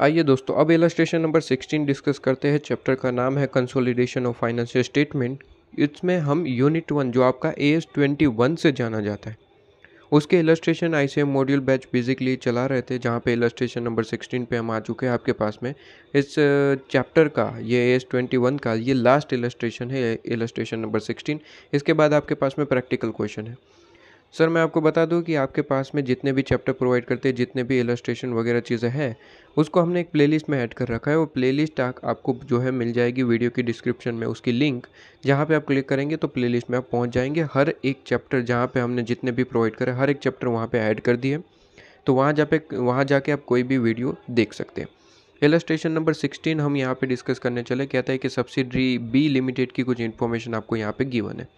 आइए दोस्तों, अब इलस्ट्रेशन नंबर 16 डिस्कस करते हैं। चैप्टर का नाम है कंसोलिडेशन ऑफ फाइनेंशियल स्टेटमेंट। इसमें हम यूनिट 1 जो आपका AS21 से जाना जाता है उसके illustration ICM module batch basically चला रहे थे, जहाँ पे इलस्ट्रेशन नंबर 16 पे हम आ चुके हैं आपके पास में। इस चैप्टर का ये AS21 का ये लास्ट इलस्ट्रेशन है, इलस्ट्रेशन नंबर 16। इसके बाद आपके पास में प्रैक्टिकल क्वेश्चन है। सर मैं आपको बता दूं कि आपके पास में जितने भी चैप्टर प्रोवाइड करते हैं, जितने भी इलस्ट्रेशन वगैरह चीज़ें हैं, उसको हमने एक प्लेलिस्ट में ऐड कर रखा है। वो प्लेलिस्ट आपको जो है मिल जाएगी वीडियो की डिस्क्रिप्शन में, उसकी लिंक जहाँ पे आप क्लिक करेंगे तो प्लेलिस्ट में आप पहुँच जाएंगे। हर एक चैप्टर जहाँ पे हमने जितने भी प्रोवाइड करे हर एक चैप्टर वहाँ पर ऐड कर दिए, तो वहाँ जाके आप कोई भी वीडियो देख सकते हैं। इलस्ट्रेशन नंबर 16 हम यहाँ पे डिस्कस करने चले। कहता है कि सब्सिडरी बी लिमिटेड की कुछ इन्फॉर्मेशन आपको यहाँ पे गिवन है।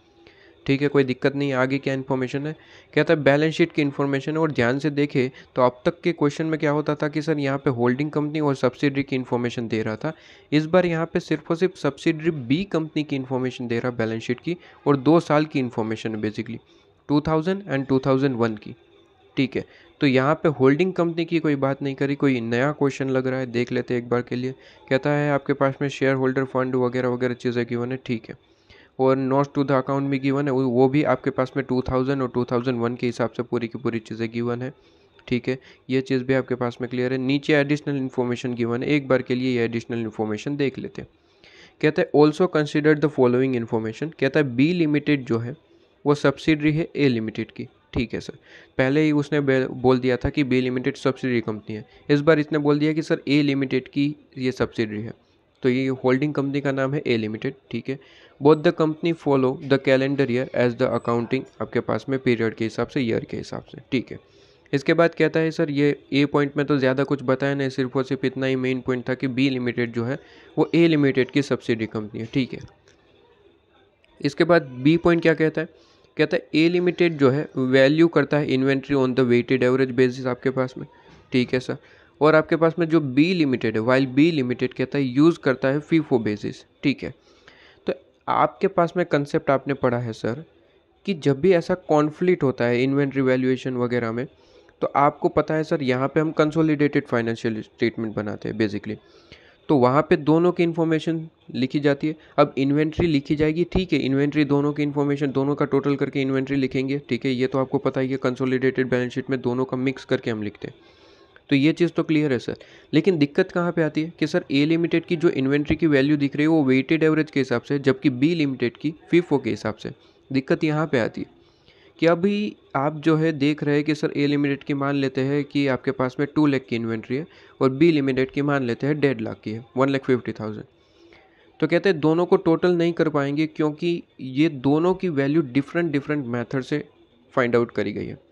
ठीक है, कोई दिक्कत नहीं है। आगे क्या इन्फॉर्मेशन है, कहता है बैलेंस शीट की इन्फॉर्मेशन है। और ध्यान से देखे तो अब तक के क्वेश्चन में क्या होता था कि सर यहाँ पे होल्डिंग कंपनी और सब्सिडरी की इन्फॉर्मेशन दे रहा था। इस बार यहाँ पे सिर्फ और सिर्फ सब्सिडरी बी कंपनी की इन्फॉर्मेशन दे रहा है बैलेंस शीट की, और 2 साल की इन्फॉर्मेशन है बेसिकली 2000 एंड 2001 की। ठीक है, तो यहाँ पे होल्डिंग कंपनी की कोई बात नहीं करी। कोई नया क्वेश्चन लग रहा है, देख लेते हैं एक बार के लिए। कहता है आपके पास में शेयर होल्डर फंड वगैरह वगैरह चीज़ें गिवन है। ठीक है, और नोट्स टू द अकाउंट भी गिवन है, वो भी आपके पास में 2000 और 2001 के हिसाब से पूरी की पूरी चीज़ें गिवन है। ठीक है, ये चीज़ भी आपके पास में क्लियर है। नीचे एडिशनल इन्फॉर्मेशन गिवन है, एक बार के लिए ये एडिशनल इन्फॉर्मेशन देख लेते हैं। कहता है also consider the following information. कहता है बी लिमिटेड जो है वो सब्सिडरी है ए लिमिटेड की। ठीक है सर, पहले ही उसने बोल दिया था कि बी लिमिटेड सब्सिडरी कंपनी है। इस बार इसने बोल दिया कि सर ए लिमिटेड की ये सब्सिडरी है, तो ये होल्डिंग कंपनी का नाम है ए लिमिटेड। ठीक है, both the company follow the calendar year as the accounting आपके पास में पीरियड के हिसाब से, ईयर के हिसाब से। ठीक है, इसके बाद कहता है सर ये ए पॉइंट में तो ज़्यादा कुछ बताया नहीं, सिर्फ और सिर्फ इतना ही मेन पॉइंट था कि बी लिमिटेड जो है वो ए लिमिटेड की सब्सिडी कंपनी है। ठीक है, इसके बाद बी पॉइंट क्या कहता है, कहता है ए लिमिटेड जो है वैल्यू करता है inventory on the weighted average basis आपके पास में। ठीक है सर, और आपके पास में जो बी लिमिटेड है, वाइल बी लिमिटेड कहता है यूज़ करता है फीफो बेसिस। ठीक है, तो आपके पास में कंसेप्ट आपने पढ़ा है सर कि जब भी ऐसा कॉन्फ्लिक्ट होता है इन्वेंट्री वैल्यूएशन वगैरह में, तो आपको पता है सर यहाँ पे हम कंसोलिडेटेड फाइनेंशियल स्टेटमेंट बनाते हैं बेसिकली। तो वहाँ पे दोनों की इन्फॉर्मेशन लिखी जाती है। अब इन्वेंट्री लिखी जाएगी, ठीक है, इन्वेंट्री दोनों की इन्फॉर्मेशन दोनों का टोटल करके इन्वेंट्री लिखेंगे। ठीक है, ये तो आपको पता ही है, कंसोलिडेटेड बैलेंस शीट में दोनों का मिक्स करके हम लिखते हैं। तो ये चीज़ तो क्लियर है सर। लेकिन दिक्कत कहाँ पे आती है कि सर ए लिमिटेड की जो इन्वेंट्री की वैल्यू दिख रही है वो वेटेड एवरेज के हिसाब से, जबकि बी लिमिटेड की फीफो के हिसाब से। दिक्कत यहाँ पे आती है कि अभी आप जो है देख रहे हैं कि सर ए लिमिटेड की मान लेते हैं कि आपके पास में 2 लाख की इन्वेंट्री है, और बी लिमिटेड की मान लेते हैं 1.5 लाख की है, 1,50,000। तो कहते हैं दोनों को टोटल नहीं कर पाएंगे, क्योंकि ये दोनों की वैल्यू डिफरेंट डिफरेंट मेथड से फाइंड आउट करी गई है।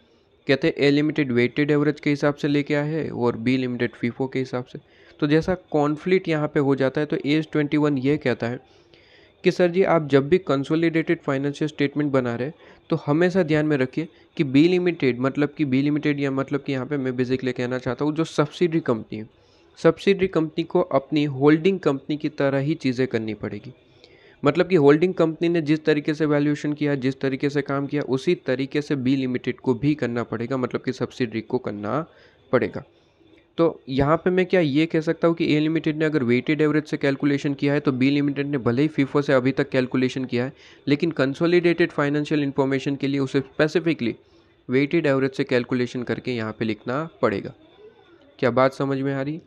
कहते हैं ए लिमिटेड वेटेड एवरेज के हिसाब से लेके आया है और बी लिमिटेड फीफो के हिसाब से। तो जैसा कॉन्फ्लिक्ट यहाँ पे हो जाता है, तो AS21 ये कहता है कि सर जी आप जब भी कंसोलिडेटेड फाइनेंशियल स्टेटमेंट बना रहे तो हमेशा ध्यान में रखिए कि बी लिमिटेड या मतलब कि यहाँ पे मैं बेसिकली कहना चाहता हूँ जो सब्सिडरी कंपनी है, सब्सिडरी कंपनी को अपनी होल्डिंग कंपनी की तरह ही चीज़ें करनी पड़ेगी। मतलब कि होल्डिंग कंपनी ने जिस तरीके से वैल्यूएशन किया, जिस तरीके से काम किया, उसी तरीके से बी लिमिटेड को भी करना पड़ेगा, मतलब कि सब्सिडरी को करना पड़ेगा। तो यहाँ पे मैं क्या ये कह सकता हूँ कि ए लिमिटेड ने अगर वेटेड एवरेज से कैलकुलेशन किया है तो बी लिमिटेड ने भले ही फीफो से अभी तक कैलकुलेशन किया है, लेकिन कंसोलिडेटेड फाइनेंशियल इन्फॉर्मेशन के लिए उसे स्पेसिफिकली वेटेड एवरेज से कैलकुलेशन करके यहाँ पे लिखना पड़ेगा। क्या बात समझ में आ रही?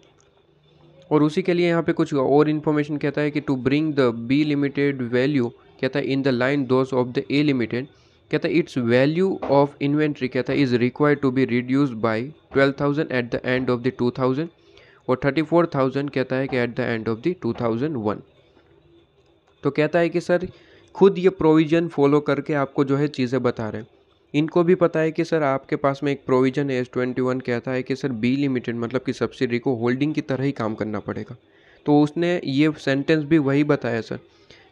और उसी के लिए यहाँ पे कुछ और इन्फॉर्मेशन कहता है कि to bring the B limited value, कहता है in the line those of the A limited, कहता है इट्स वैल्यू ऑफ इन्वेंट्री कहता है is required to be reduced by 12,000 at the end of the 2000 और 34,000 कहता है कि at the end of the 2001। तो कहता है कि सर खुद ये प्रोविज़न फॉलो करके आपको जो है चीज़ें बता रहे हैं। इनको भी पता है कि सर आपके पास में एक प्रोविज़न है AS21 कहता है कि सर बी लिमिटेड मतलब कि सब्सिडरी को होल्डिंग की तरह ही काम करना पड़ेगा। तो उसने ये सेंटेंस भी वही बताया सर।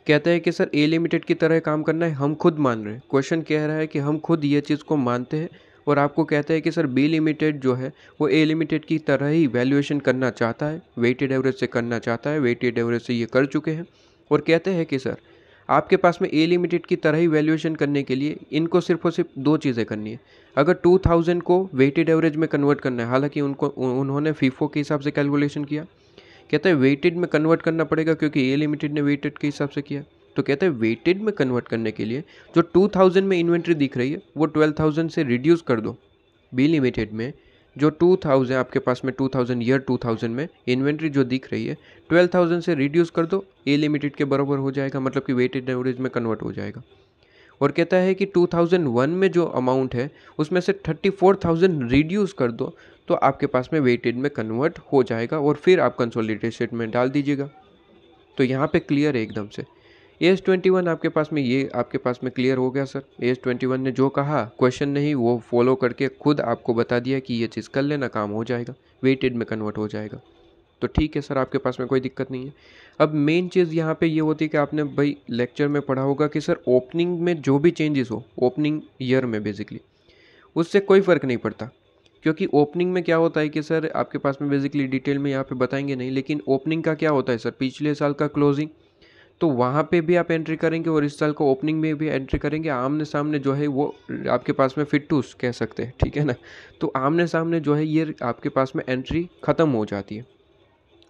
कहता है कि सर ए लिमिटेड की तरह काम करना है, हम खुद मान रहे हैं। क्वेश्चन कह रहा है कि हम खुद ये चीज़ को मानते हैं, और आपको कहता है कि सर बी लिमिटेड जो है वो ए लिमिटेड की तरह ही वैल्यूएशन करना चाहता है, वेटेड एवरेज से करना चाहता है, वेटेड एवरेज से ये कर चुके हैं। और कहते हैं कि सर आपके पास में ए लिमिटेड की तरह ही वैल्यूएशन करने के लिए इनको सिर्फ और सिर्फ दो चीज़ें करनी है। अगर 2000 को वेटेड एवरेज में कन्वर्ट करना है, हालांकि उन्होंने फीफो के हिसाब से कैलकुलेशन किया, कहता है वेटेड में कन्वर्ट करना पड़ेगा क्योंकि ए लिमिटेड ने वेटेड के हिसाब से किया। तो कहता है वेटेड में कन्वर्ट करने के लिए जो 2000 में इन्वेंट्री दिख रही है वो 12000 से रिड्यूस कर दो। बी लिमिटेड में जो 2000 आपके पास में 2000 में इन्वेंट्री जो दिख रही है 12000 से रिड्यूस कर दो, ए लिमिटेड के बराबर हो जाएगा, मतलब कि वेटेड एवरेज में कन्वर्ट हो जाएगा। और कहता है कि 2001 में जो अमाउंट है उसमें से 34000 रिड्यूस कर दो तो आपके पास में वेटेड में कन्वर्ट हो जाएगा और फिर आप कंसोलिडेटेड स्टेटमेंट डाल दीजिएगा। तो यहाँ पे क्लियर है एकदम से। AS21 आपके पास में ये आपके पास में क्लियर हो गया सर। AS21 ने जो कहा क्वेश्चन नहीं वो फॉलो करके खुद आपको बता दिया कि ये चीज़ कर लेना, काम हो जाएगा, वेटेड में कन्वर्ट हो जाएगा। तो ठीक है सर, आपके पास में कोई दिक्कत नहीं है। अब मेन चीज़ यहाँ पे ये होती है कि आपने भाई लेक्चर में पढ़ा होगा कि सर ओपनिंग में जो भी चेंजेस हो ओपनिंग ईयर में बेसिकली उससे कोई फ़र्क नहीं पड़ता, क्योंकि ओपनिंग में क्या होता है कि सर आपके पास में बेसिकली डिटेल में यहाँ पे बताएंगे नहीं, लेकिन ओपनिंग का क्या होता है सर, पिछले साल का क्लोजिंग, तो वहाँ पे भी आप एंट्री करेंगे और इस साल को ओपनिंग में भी एंट्री करेंगे। आमने सामने जो है वो आपके पास में फिट टू कह सकते हैं, ठीक है ना। तो आमने सामने जो है ये आपके पास में एंट्री ख़त्म हो जाती है,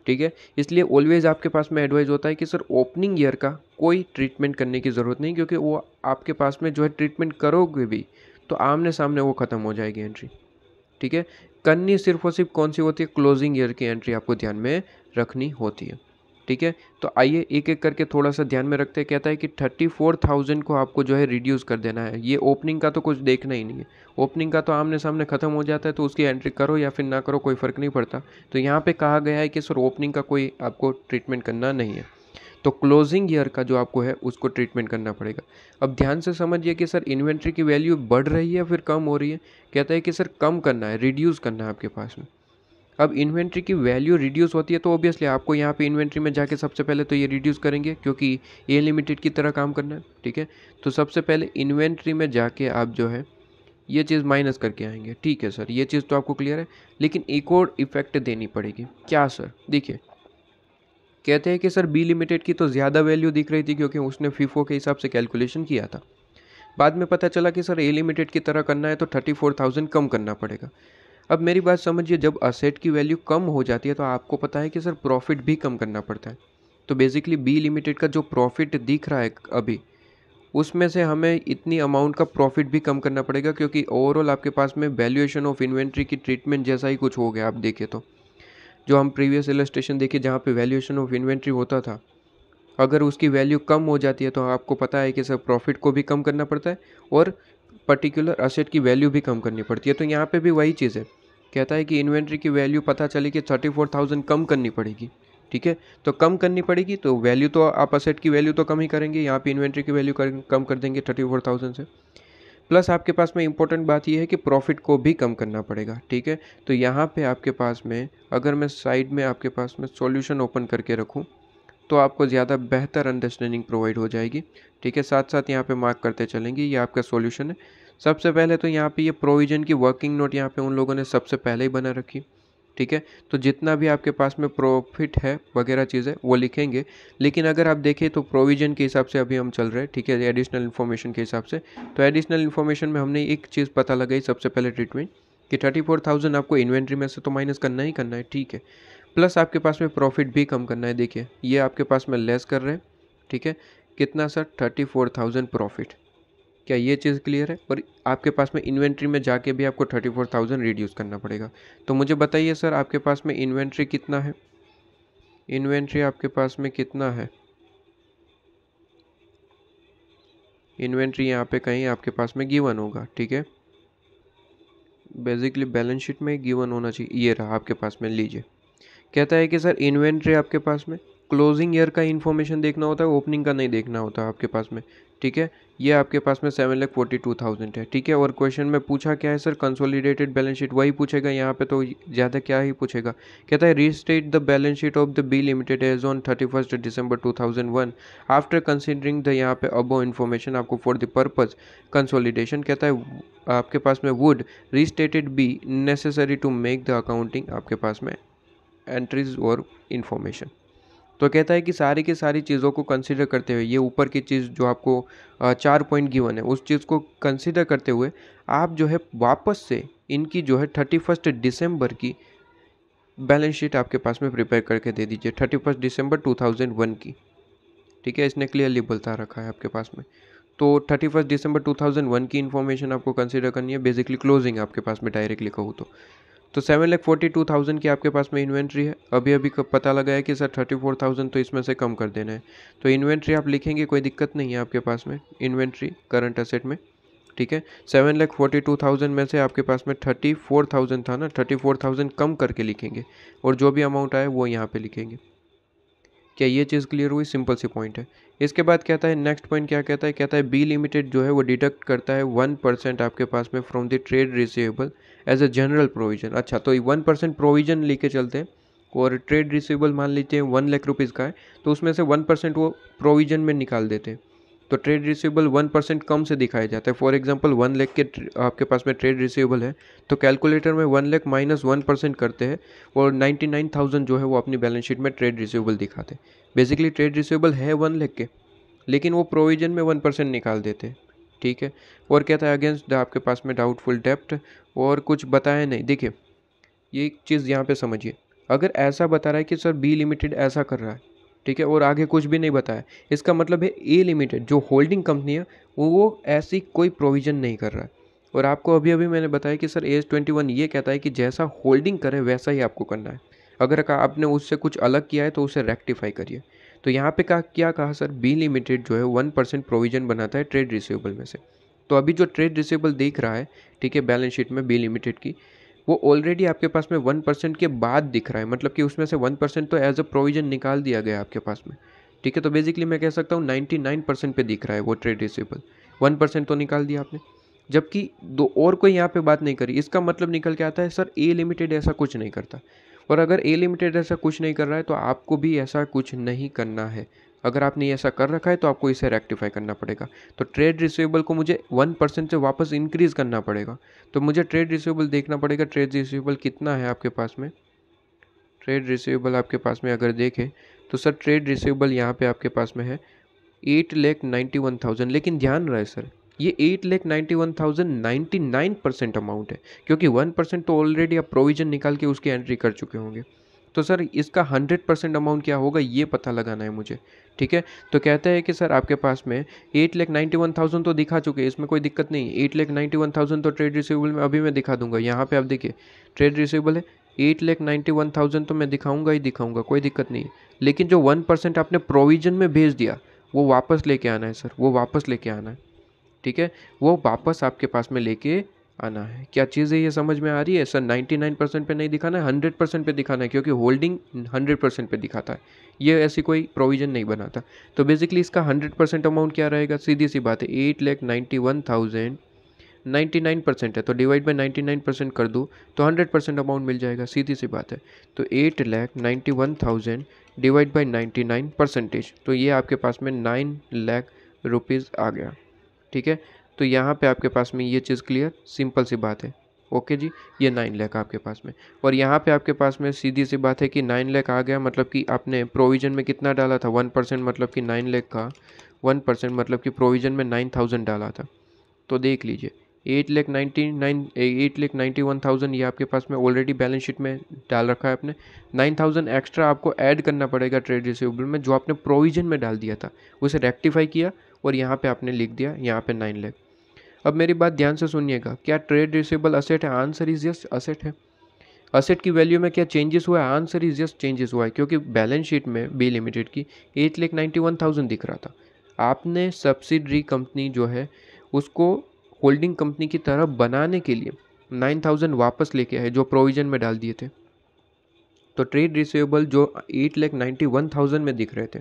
ठीक है। इसलिए ऑलवेज आपके पास में एडवाइस होता है कि सर ओपनिंग ईयर का कोई ट्रीटमेंट करने की ज़रूरत नहीं, क्योंकि वो आपके पास में जो है ट्रीटमेंट करोगे भी तो आमने सामने वो ख़त्म हो जाएगी एंट्री, ठीक है। करनी सिर्फ और सिर्फ कौन सी होती है, क्लोजिंग ईयर की एंट्री आपको ध्यान में रखनी होती है, ठीक है। तो आइए एक एक करके थोड़ा सा ध्यान में रखते हैं। कहता है कि 34000 को आपको जो है रिड्यूस कर देना है। ये ओपनिंग का तो कुछ देखना ही नहीं है, ओपनिंग का तो आमने सामने ख़त्म हो जाता है, तो उसकी एंट्री करो या फिर ना करो कोई फ़र्क नहीं पड़ता। तो यहाँ पे कहा गया है कि सर ओपनिंग का कोई आपको ट्रीटमेंट करना नहीं है, तो क्लोजिंग ईयर का जो आपको है उसको ट्रीटमेंट करना पड़ेगा। अब ध्यान से समझिए कि सर इन्वेंट्री की वैल्यू बढ़ रही है फिर कम हो रही है। कहता है कि सर कम करना है, रिड्यूस करना है आपके पास में। अब इन्वेंट्री की वैल्यू रिड्यूस होती है तो ऑब्वियसली आपको यहाँ पे इन्वेंट्री में जाके सबसे पहले तो ये रिड्यूस करेंगे, क्योंकि ए लिमिटेड की तरह काम करना है, ठीक है। तो सबसे पहले इन्वेंट्री में जाके आप जो है ये चीज़ माइनस करके आएंगे, ठीक है सर। ये चीज़ तो आपको क्लियर है, लेकिन एक और इफेक्ट देनी पड़ेगी। क्या सर, देखिए कहते हैं कि सर बी लिमिटेड की तो ज़्यादा वैल्यू दिख रही थी क्योंकि उसने फीफो के हिसाब से कैलकुलेशन किया था। बाद में पता चला कि सर ए लिमिटेड की तरह करना है तो 34000 कम करना पड़ेगा। अब मेरी बात समझिए, जब असेट की वैल्यू कम हो जाती है तो आपको पता है कि सर प्रॉफिट भी कम करना पड़ता है। तो बेसिकली बी लिमिटेड का जो प्रॉफिट दिख रहा है अभी, उसमें से हमें इतनी अमाउंट का प्रॉफिट भी कम करना पड़ेगा, क्योंकि ओवरऑल आपके पास में वैल्यूएशन ऑफ इन्वेंट्री की ट्रीटमेंट जैसा ही कुछ हो गया। आप देखें तो जो हम प्रीवियस इलस्ट्रेशन देखे जहाँ पे वैल्यूएशन ऑफ इन्वेंट्री होता था, अगर उसकी वैल्यू कम हो जाती है तो आपको पता है कि सर प्रॉफिट को भी कम करना पड़ता है और पर्टिकुलर असेट की वैल्यू भी कम करनी पड़ती है। तो यहाँ पे भी वही चीज़ है, कहता है कि इन्वेंट्री की वैल्यू पता चली कि 34000 कम करनी पड़ेगी, ठीक है। तो कम करनी पड़ेगी तो वैल्यू तो आप असेट की वैल्यू तो कम ही करेंगे, यहाँ पे इन्वेंट्री की वैल्यू कम कर देंगे 34000 से। प्लस आपके पास में इंपॉर्टेंट बात यह है कि प्रॉफिट को भी कम करना पड़ेगा, ठीक है। तो यहाँ पे आपके पास में अगर मैं साइड में आपके पास में सॉल्यूशन ओपन करके रखूँ तो आपको ज़्यादा बेहतर अंडरस्टैंडिंग प्रोवाइड हो जाएगी, ठीक है। साथ साथ यहाँ पे मार्क करते चलेंगे, ये आपका सॉल्यूशन है। सबसे पहले तो यहाँ पे ये प्रोविज़न की वर्किंग नोट यहाँ पे उन लोगों ने सबसे पहले ही बना रखी, ठीक है। तो जितना भी आपके पास में प्रॉफिट है वगैरह चीज़ें वो लिखेंगे, लेकिन अगर आप देखें तो प्रोविज़न के हिसाब से अभी हम चल रहे हैं, ठीक है, एडिशनल इन्फॉर्मेशन के हिसाब से। तो एडिशनल इन्फॉर्मेशन में हमने एक चीज़ पता लगाई सबसे पहले ट्रीटमेंट कि 34000 आपको इन्वेंट्री में से तो माइनस करना ही करना है, ठीक है। प्लस आपके पास में प्रॉफिट भी कम करना है। देखिए ये आपके पास में लेस कर रहे हैं, ठीक है। कितना सर, 34000 प्रॉफिट। क्या ये चीज़ क्लियर है? और आपके पास में इन्वेंट्री में जाके भी आपको 34000 रिड्यूस करना पड़ेगा। तो मुझे बताइए सर आपके पास में इन्वेंट्री कितना है? इन्वेंट्री आपके पास में कितना है? इन्वेंट्री यहाँ पे कहीं आपके पास में गिवन होगा, ठीक है। बेसिकली बैलेंस शीट में गिवन होना चाहिए। ये रहा आपके पास में, लीजिए। कहता है कि सर इन्वेंट्री आपके पास में क्लोजिंग ईयर का इन्फॉर्मेशन देखना होता है, ओपनिंग का नहीं देखना होता आपके पास में, ठीक है। ये आपके पास में 7,42,000 है, ठीक है। और क्वेश्चन में पूछा क्या है सर, कंसोलिडेटेड बैलेंस शीट, वही पूछेगा यहाँ पे, तो ज़्यादा क्या ही पूछेगा। कहता है restate the balance sheet of the B limited as on 31 December 2001 after considering the यहाँ पे अबो इन्फॉर्मेशन आपको फॉर द पर्पज कंसोलिडेशन। कहता है आपके पास में would restated be necessary to make the accounting आपके पास में एंट्रीज और इन्फॉर्मेशन। तो कहता है कि सारी की सारी चीज़ों को कंसिडर करते हुए, ये ऊपर की चीज़ जो आपको 4 पॉइंट गिवन है उस चीज़ को कंसिडर करते हुए आप जो है वापस से इनकी जो है 31 दिसंबर की बैलेंस शीट आपके पास में प्रिपेयर करके दे दीजिए, 31 दिसंबर 2001 की। ठीक है, इसने क्लियरली बता रखा है आपके पास में। तो 31 दिसंबर 2001 की इन्फॉर्मेशन आपको कंसिडर करनी है, बेसिकली क्लोजिंग आपके पास में डायरेक्टली कहूँ तो 7,42,000 की आपके पास में इन्वेंट्री है। अभी अभी पता लगा है कि सर 34,000 तो इसमें से कम कर देना है, तो इन्वेंट्री आप लिखेंगे, कोई दिक्कत नहीं है आपके पास में इन्वेंट्री करंट एसेट में। ठीक है, 7,42,000 में से आपके पास में 34,000 था ना, 34,000 कम करके लिखेंगे और जो भी अमाउंट आए वो यहाँ पे लिखेंगे। क्या ये चीज़ क्लियर हुई? सिंपल सी पॉइंट है। इसके बाद कहता है नेक्स्ट पॉइंट क्या कहता है, कहता है बी लिमिटेड जो है वो डिडक्ट करता है 1% आपके पास में from the trade receivable as a general provision. अच्छा, तो 1% प्रोविजन लेके चलते हैं और ट्रेड रिसीवेबल मान लीजिए 1 लाख रुपीज़ का है, तो उसमें से 1% वो प्रोविजन में निकाल देते हैं। तो ट्रेड रिसीवेबल 1% कम से दिखाया जाता है। फॉर एग्जांपल 1 लाख के आपके पास में ट्रेड रिसीवेबल है, तो कैलकुलेटर में 1 लाख माइनस 1% करते हैं और 99,000 जो है वो अपनी बैलेंस शीट में ट्रेड रिसीवेबल दिखाते हैं। बेसिकली ट्रेड रिसीवेबल है 1 लाख के, लेकिन वो प्रोविजन में 1% निकाल देते हैं। ठीक है, और कहता है अगेंस्ट आपके पास में डाउटफुल डेप्ट, और कुछ बताया नहीं। देखिए ये एक चीज़ यहाँ पे समझिए, अगर ऐसा बता रहा है कि सर बी लिमिटेड ऐसा कर रहा है, ठीक है, और आगे कुछ भी नहीं बताया, इसका मतलब है ए लिमिटेड जो होल्डिंग कंपनी है वो ऐसी कोई प्रोविज़न नहीं कर रहा है। और आपको अभी अभी मैंने बताया कि सर AS21 ये कहता है कि जैसा होल्डिंग करे वैसा ही आपको करना है। अगर आपने उससे कुछ अलग किया है तो उसे रेक्टिफाई करिए। तो यहाँ पे क्या कहा सर, बी लिमिटेड जो है 1% प्रोविज़न बनाता है ट्रेड रिसीवेबल में से। तो अभी जो ट्रेड रिसीवेबल देख रहा है, ठीक है, बैलेंस शीट में बी लिमिटेड की, वो ऑलरेडी आपके पास में 1% के बाद दिख रहा है, मतलब कि उसमें से 1% तो एज अ प्रोविजन निकाल दिया गया आपके पास में। ठीक है, तो बेसिकली मैं कह सकता हूँ 99% पे दिख रहा है वो ट्रेड रिसीवेबल, 1% तो निकाल दिया आपने, जबकि दो और कोई यहाँ पे बात नहीं करी। इसका मतलब निकल के आता है सर ए लिमिटेड ऐसा कुछ नहीं करता, और अगर ए लिमिटेड ऐसा कुछ नहीं कर रहा है तो आपको भी ऐसा कुछ नहीं करना है। अगर आपने ऐसा कर रखा है तो आपको इसे रेक्टिफाई करना पड़ेगा। तो ट्रेड रिसीवेबल को मुझे 1% से वापस इंक्रीज़ करना पड़ेगा। तो मुझे ट्रेड रिसीवेबल देखना पड़ेगा, ट्रेड रिसीवेबल कितना है आपके पास में। ट्रेड रिसीवेबल आपके पास में अगर देखें तो सर ट्रेड रिसीवेबल यहाँ पे आपके पास में है 8,91,000, लेकिन ध्यान रहे सर ये 8,91,000 99% अमाउंट है, क्योंकि 1% तो ऑलरेडी आप प्रोविजन निकाल के उसकी एंट्री कर चुके होंगे। तो सर इसका 100% अमाउंट क्या होगा ये पता लगाना है मुझे। ठीक है, तो कहते हैं कि सर आपके पास में 8,91,000 तो दिखा चुके हैं, इसमें कोई दिक्कत नहीं है। 8,91,000 तो ट्रेड रिसीवेबल में अभी मैं दिखा दूंगा। यहाँ पे आप देखिए ट्रेड रिसीवेबल है 8,91,000 तो मैं दिखाऊंगा ही दिखाऊंगा, कोई दिक्कत नहीं है। लेकिन जो 1% आपने प्रोविजन में भेज दिया वो वापस लेके आना है सर, वो वापस लेके आना है। ठीक है, वो वापस आपके पास में लेके आना है। क्या चीज़ है ये समझ में आ रही है सर? 99% पे नहीं दिखाना है, 100% पे दिखाना है, क्योंकि होल्डिंग 100% पे दिखाता है, ये ऐसी कोई प्रोविज़न नहीं बनाता। तो बेसिकली इसका 100% अमाउंट क्या रहेगा, सीधी सी बात है 8,91,000 99% है तो डिवाइड बाई 99% कर दूँ तो 100% अमाउंट मिल जाएगा, सीधी सी बात है। तो 8,91,000 डिवाइड बाई 99%, तो ये आपके पास में 9 लाख रुपीज़ आ गया। ठीक है, तो यहाँ पे आपके पास में ये चीज़ क्लियर, सिंपल सी बात है। ओके जी, ये 9 लाख आपके पास में, और यहाँ पे आपके पास में सीधी सी बात है कि 9 लाख आ गया, मतलब कि आपने प्रोविज़न में कितना डाला था 1%, मतलब कि 9 लाख का 1% मतलब कि प्रोविज़न में 9,000 डाला था। तो देख लीजिए 8,91,000 ये आपके पास में ऑलरेडी बैलेंस शीट में डाल रखा है आपने। 9,000 एक्स्ट्रा आपको ऐड करना पड़ेगा ट्रेड रिसीवेबल में, जो आपने प्रोविज़न में डाल दिया था उसे रेक्टिफाई किया और यहाँ पे आपने लिख दिया यहाँ पे 9 लाख। अब मेरी बात ध्यान से सुनिएगा, क्या ट्रेड रिसीवेबल असेट है? आंसर इज यस, असेट है। असेट की वैल्यू में क्या चेंजेस हुआ है? आंसर इज यस, चेंजेस हुआ है, क्योंकि बैलेंस शीट में बी लिमिटेड की 8,91,000 दिख रहा था। आपने सब्सिडरी कंपनी जो है उसको होल्डिंग कंपनी की तरह बनाने के लिए 9,000 वापस लेके आए जो प्रोविज़न में डाल दिए थे। तो ट्रेड रिसीवेबल जो 8,91,000 में दिख रहे थे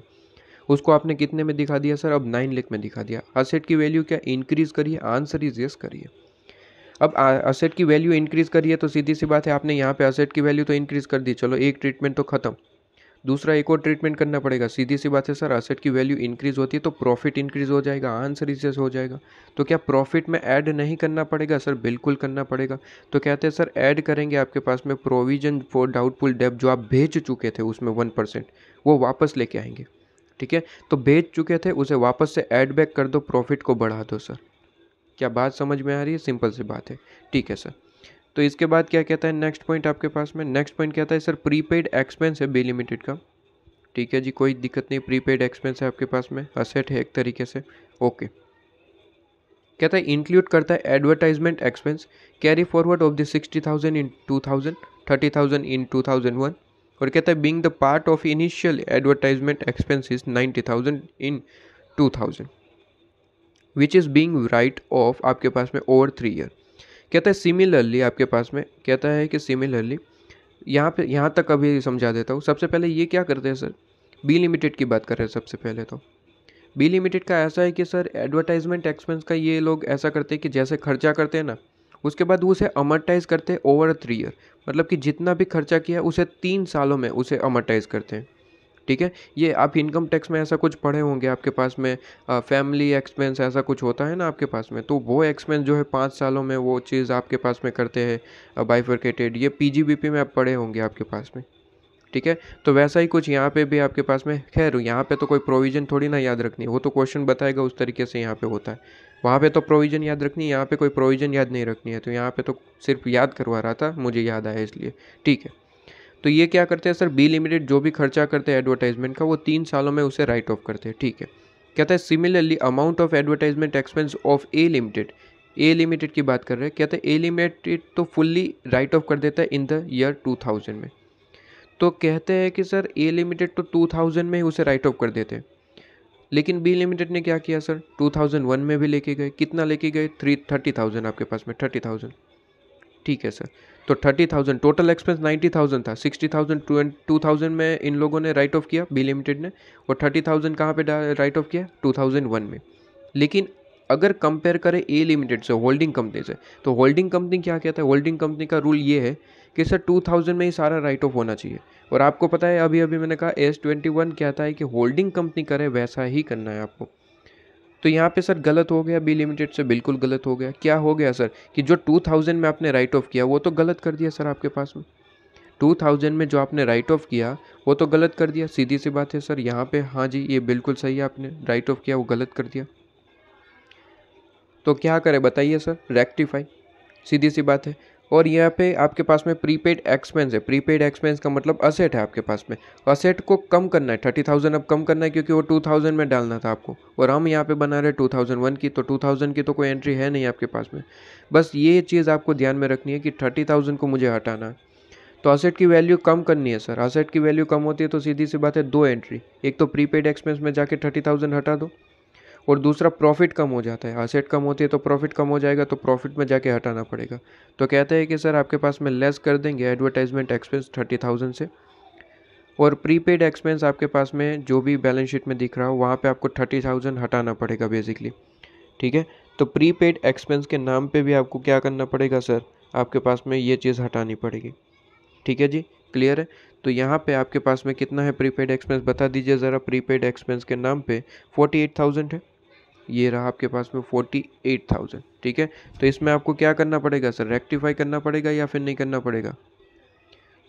उसको आपने कितने में दिखा दिया सर? अब 9 लाख में दिखा दिया। असेट की वैल्यू क्या इंक्रीज़ करिए? आंसर इज यस, करिए। अब असेट की वैल्यू इंक्रीज़ करिए तो सीधी सी बात है आपने यहाँ पे असेट की वैल्यू तो इंक्रीज़ कर दी, चलो एक ट्रीटमेंट तो ख़त्म। दूसरा एक और ट्रीटमेंट करना पड़ेगा। सीधी सी बात है सर, असेट की वैल्यू इंक्रीज होती है तो प्रॉफिट इंक्रीज हो जाएगा, आंसर इसे हो जाएगा। तो क्या प्रॉफिट में ऐड नहीं करना पड़ेगा सर? बिल्कुल करना पड़ेगा। तो कहते हैं सर ऐड करेंगे आपके पास में प्रोविजन फॉर डाउटफुल डेब्ट, जो आप भेज चुके थे उसमें 1%, वो वापस लेके आएंगे। ठीक है, तो भेज चुके थे उसे वापस से ऐड बैक कर दो, प्रॉफिट को बढ़ा दो सर। क्या बात समझ में आ रही है? सिंपल सी बात है। ठीक है सर, तो इसके बाद क्या कहता है नेक्स्ट पॉइंट आपके पास में? नेक्स्ट पॉइंट कहता है सर प्रीपेड एक्सपेंस है बी लिमिटेड का। ठीक है जी, कोई दिक्कत नहीं, प्रीपेड एक्सपेंस है आपके पास में, असेट है एक तरीके से। ओके, कहता है इंक्लूड करता है advertisement expense carry forward of the 60,000 इन 2000, 30,000 इन 2001, और कहता है being the part of initial advertisement expenses 90,000 in 2000 which is being right of आपके पास में ओवर 3 ईयर। कहता है सिमिलरली आपके पास में कहता है कि सिमिलरली यहाँ तक अभी समझा देता हूँ। सबसे पहले ये क्या करते हैं सर, बी लिमिटेड की बात कर रहे हैं सबसे पहले। तो बी लिमिटेड का ऐसा है कि सर एडवर्टाइजमेंट एक्सपेंस का ये लोग ऐसा करते हैं कि जैसे खर्चा करते हैं ना, उसके बाद उसे अमर्टाइज करते हैं ओवर 3 ईयर, मतलब कि जितना भी खर्चा किया उसे 3 सालों में उसे अमर्टाइज करते हैं। ठीक है, ये आप इनकम टैक्स में ऐसा कुछ पढ़े होंगे आपके पास में, फैमिली एक्सपेंस ऐसा कुछ होता है ना आपके पास में, तो वो एक्सपेंस जो है 5 सालों में वो चीज़ आपके पास में करते हैं बाइफरकेटेड। ये पीजीबीपी में आप पढ़े होंगे आपके पास में। ठीक है, तो वैसा ही कुछ यहाँ पे भी आपके पास में। खैर यहाँ पे तो कोई प्रोविज़न थोड़ी ना याद रखनी है, वो तो क्वेश्चन बताएगा उस तरीके से यहाँ पे होता है। वहाँ पे तो प्रोविज़न याद रखनी है, यहाँ पे कोई प्रोविज़न याद नहीं रखनी है, तो यहाँ पे तो सिर्फ याद करवा रहा था, मुझे याद आया इसलिए। ठीक है, तो ये क्या करते हैं सर, बी लिमिटेड जो भी खर्चा करते हैं एडवर्टाइजमेंट का वो 3 सालों में उसे राइट ऑफ करते हैं। ठीक है, कहता है similarly amount of advertisement expense of A limited, A limited की बात कर रहे हैं। कहते हैं ए लिमिटेड तो फुल्ली राइट ऑफ कर देता है इन द ईयर 2000 में। तो कहते हैं कि सर ए लिमिटेड तो 2000 में ही उसे राइट ऑफ कर देते हैं, लेकिन बी लिमिटेड ने क्या किया सर, 2001 में भी लेके गए। कितना लेके गए? 30,000 आपके पास में, 30,000। ठीक है सर, तो 30,000 टोटल एक्सपेंस 90,000 था, 60,000 2000 में इन लोगों ने राइट ऑफ किया बी लिमिटेड ने, और 30,000 कहाँ पे राइट ऑफ किया? 2001 में। लेकिन अगर कंपेयर करें ए लिमिटेड से, होल्डिंग कंपनी से, तो होल्डिंग कंपनी क्या कहता है? होल्डिंग कंपनी का रूल ये है कि सर 2000 में ही सारा राइट ऑफ होना चाहिए। और आपको पता है अभी अभी मैंने कहा S21 कहता है कि होल्डिंग कंपनी करे वैसा ही करना है आपको। तो यहाँ पे सर गलत हो गया, बी लिमिटेड से बिल्कुल गलत हो गया। क्या हो गया सर कि जो 2000 में आपने राइट ऑफ किया वो तो गलत कर दिया सर आपके पास में। 2000 में जो आपने राइट ऑफ किया वो तो गलत कर दिया, सीधी सी बात है सर। यहाँ पे हाँ जी, ये बिल्कुल सही है, आपने राइट ऑफ किया वो गलत कर दिया। तो क्या करें बताइए सर? रेक्टिफाई, सीधी सी बात है। और यहाँ पे आपके पास में प्रीपेड एक्सपेंस है। प्रीपेड एक्सपेंस का मतलब असेट है आपके पास में, असेट को कम करना है। 30,000 अब कम करना है क्योंकि वो 2000 में डालना था आपको, और हम यहाँ पे बना रहे 2001 की, तो 2000 की तो कोई एंट्री है नहीं आपके पास में। बस ये चीज़ आपको ध्यान में रखनी है कि 30,000 को मुझे हटाना है, तो असेट की वैल्यू कम करनी है सर। असेट की वैल्यू कम होती है तो सीधी सी बात है 2 एंट्री, एक तो प्रीपेड एक्सपेंस में जाके 30,000 हटा दो, और दूसरा प्रॉफिट कम हो जाता है। असेट कम होती है तो प्रॉफिट कम हो जाएगा, तो प्रॉफिट में जाके हटाना पड़ेगा। तो कहते हैं कि सर आपके पास में लेस कर देंगे एडवर्टाइजमेंट एक्सपेंस 30,000 से, और प्रीपेड एक्सपेंस आपके पास में जो भी बैलेंस शीट में दिख रहा हो वहाँ पे आपको 30,000 हटाना पड़ेगा बेसिकली। ठीक है, तो प्रीपेड एक्सपेंस के नाम पे भी आपको क्या करना पड़ेगा सर, आपके पास में ये चीज़ हटानी पड़ेगी। ठीक है जी, क्लियर है? तो यहाँ पे आपके पास में कितना है प्रीपेड एक्सपेंस, बता दीजिए ज़रा। प्रीपेड एक्सपेंस के नाम पे 48,000 है, ये रहा आपके पास में 48,000। ठीक है, तो इसमें आपको क्या करना पड़ेगा सर, रेक्टिफाई करना पड़ेगा या फिर नहीं करना पड़ेगा?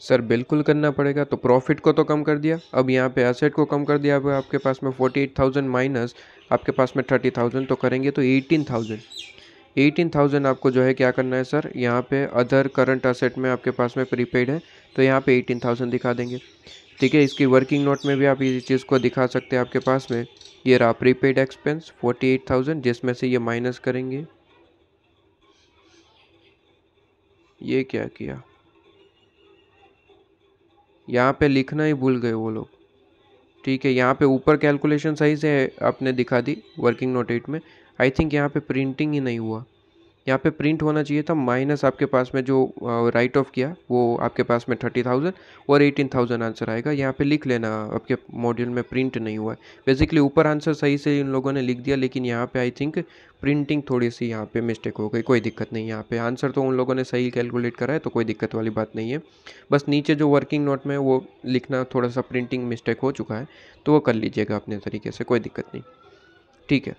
सर बिल्कुल करना पड़ेगा। तो प्रॉफिट को तो कम कर दिया, अब यहाँ पे एसेट को कम कर दिया। अब आपके पास में 48,000 माइनस आपके पास में 30,000, तो करेंगे तो 18,000 आपको जो है क्या करना है सर, यहाँ पे अदर करंट असेट में आपके पास में प्रीपेड है, तो यहाँ पे 18,000 दिखा देंगे। ठीक है, इसकी वर्किंग नोट में भी आप इस चीज़ को दिखा सकते हैं। आपके पास में ये रहा प्रीपेड एक्सपेंस 48,000, जिसमें से ये माइनस करेंगे। ये क्या किया, यहाँ पे लिखना ही भूल गए वो लोग। ठीक है, यहाँ पे ऊपर कैलकुलेशन सही से आपने दिखा दी वर्किंग नोट 8 में, आई थिंक यहाँ पे प्रिंटिंग ही नहीं हुआ। यहाँ पे प्रिंट होना चाहिए था माइनस आपके पास में जो राइट ऑफ किया वो आपके पास में 30,000 और 18,000 आंसर आएगा। यहाँ पे लिख लेना, आपके मॉड्यूल में प्रिंट नहीं हुआ है। बेसिकली ऊपर आंसर सही से इन लोगों ने लिख दिया, लेकिन यहाँ पे आई थिंक प्रिंटिंग थोड़ी सी यहाँ पे मिस्टेक हो गई। कोई दिक्कत नहीं, यहाँ पे आंसर तो उन लोगों ने सही कैलकुलेट करा है, तो कोई दिक्कत वाली बात नहीं है। बस नीचे जो वर्किंग नोट में वो लिखना थोड़ा सा प्रिंटिंग मिस्टेक हो चुका है, तो वो कर लीजिएगा अपने तरीके से, कोई दिक्कत नहीं। ठीक है,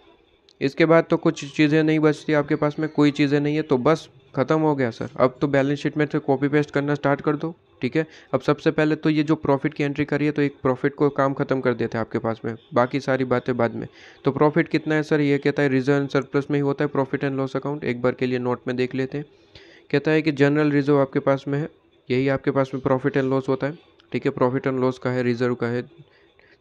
इसके बाद तो कुछ चीज़ें नहीं बचती आपके पास में, कोई चीज़ें नहीं है तो बस ख़त्म हो गया सर। अब तो बैलेंस शीट में से कॉपी पेस्ट करना स्टार्ट कर दो। ठीक है, अब सबसे पहले तो ये जो प्रॉफिट की एंट्री करी है, तो एक प्रॉफिट को काम ख़त्म कर देते हैं आपके पास में, बाकी सारी बातें बाद में। तो प्रॉफिट कितना है सर, ये कहता है रिजर्व एंड सरप्लस में ही होता है प्रॉफिट एंड लॉस अकाउंट। एक बार के लिए नोट में देख लेते हैं। कहता है कि जनरल रिजर्व आपके पास में है, यही आपके पास में प्रॉफिट एंड लॉस होता है। ठीक है, प्रॉफिट एंड लॉस का है, रिजर्व का है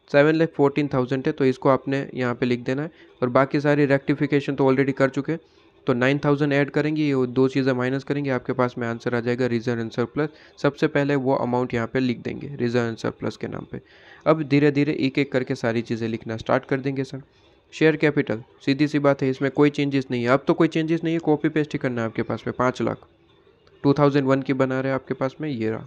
7,14,000 है, तो इसको आपने यहाँ पे लिख देना है। और बाकी सारी रेक्टिफिकेशन तो ऑलरेडी कर चुके हैं, तो 9,000 ऐड करेंगे, ये दो चीज़ें माइनस करेंगे, आपके पास में आंसर आ जाएगा रिजर्व एंड सरप्लस। सबसे पहले वो अमाउंट यहाँ पे लिख देंगे रिजर्व एंड सरप्लस के नाम पे। अब धीरे धीरे एक एक करके सारी चीज़ें लिखना स्टार्ट कर देंगे सर। शेयर कैपिटल सीधी सी बात है, इसमें कोई चेंजेस नहीं है। अब तो कोई चेंजेस नहीं है, कॉपी पेस्ट ही करना है आपके पास में। 5 लाख 2001 की बना रहे हैं आपके पास में, ये रहा।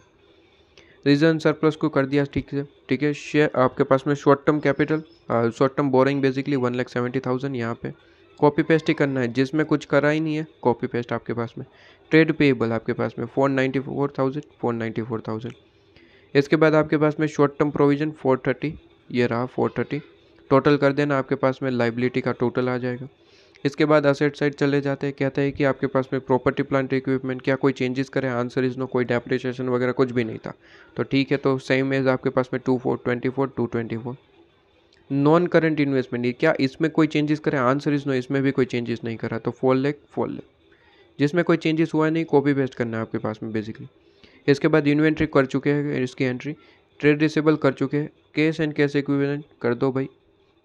रिजर्व सरप्लस को कर दिया ठीक से। ठीक है, शेयर आपके पास में short term capital, short term borrowing basically 1,70,000 यहाँ पे कॉपी पेस्ट ही करना है, जिसमें कुछ करा ही नहीं है कॉपी पेस्ट आपके पास में। ट्रेड पेएबल आपके पास में 494,000। इसके बाद आपके पास में शॉर्ट टर्म प्रोविजन 430, ये रहा 430। टोटल कर देना, आपके पास में लाइबिलिटी का टोटल आ जाएगा। इसके बाद असेट साइड चले जाते हैं। कहता है कि आपके पास में प्रॉपर्टी प्लांट इक्विपमेंट क्या कोई चेंजेस करें, आंसर इज नो, कोई डेप्रिसिएशन वगैरह कुछ भी नहीं था। तो ठीक है, तो सेम एज आपके पास में 224 नॉन करंट इन्वेस्टमेंट, क्या इसमें कोई चेंजेस करें, आंसर इज नो, इसमें भी कोई चेंजेस नहीं करा, तो 4 लाख जिसमें कोई चेंजेस हुआ नहीं, कॉपी पेस्ट करना है आपके पास में बेसिकली। इसके बाद इन्वेंट्री कर चुके हैं इसकी एंट्री, ट्रेड रिसीवेबल कर चुके हैं, कैश एंड कैश इक्विवेलेंट कर दो भाई,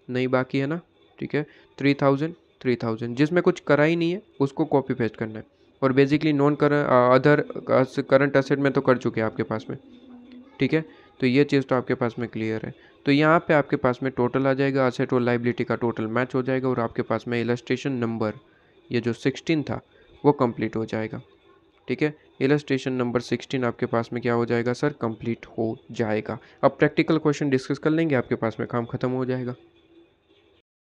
नहीं बाकी है ना। ठीक है, 3,000 जिसमें कुछ करा ही नहीं है उसको कॉपी पेस्ट करना है। और basically none other current asset में तो कर चुके हैं आपके पास में। ठीक है, तो ये चीज़ तो आपके पास में क्लियर है। तो यहाँ पे आपके पास में टोटल आ जाएगा, असेट और लाइबिलिटी का टोटल मैच हो जाएगा, और आपके पास में इलस्ट्रेशन नंबर ये जो 16 था वो कंप्लीट हो जाएगा। ठीक है, इलस्ट्रेशन नंबर 16 आपके पास में क्या हो जाएगा सर, कंप्लीट हो जाएगा। अब प्रैक्टिकल क्वेश्चन डिस्कस कर लेंगे, आपके पास में काम खत्म हो जाएगा।